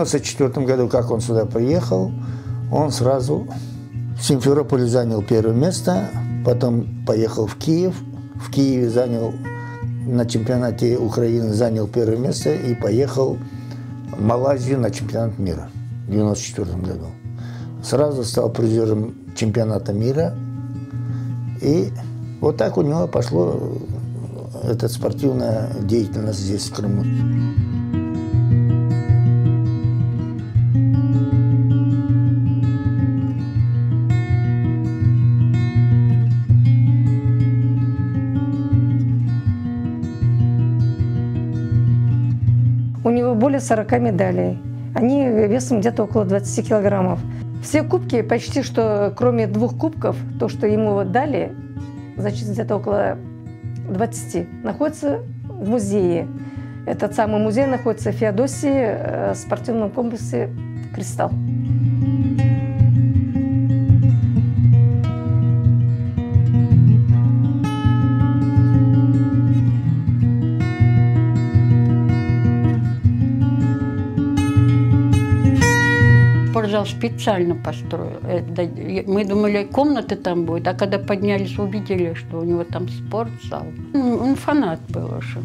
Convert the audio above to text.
1994 году, как он сюда приехал, он сразу в Симферополе занял первое место, потом поехал в Киев. В Киеве занял на чемпионате Украины занял первое место и поехал в Малайзию на чемпионат мира в 1994 году. Сразу стал призером чемпионата мира. И вот так у него пошла эта спортивная деятельность здесь, в Крыму. У него более 40 медалей. Они весом где-то около 20 килограммов. Все кубки, почти что, кроме 2 кубков, то, что ему дали, значит, где-то около 20, находится в музее. Этот самый музей находится в Феодосии, в спортивном комплексе «Кристалл». Спортзал специально построил. Мы думали, комнаты там будет, а когда поднялись, увидели, что у него там спортзал. Он фанат был уже.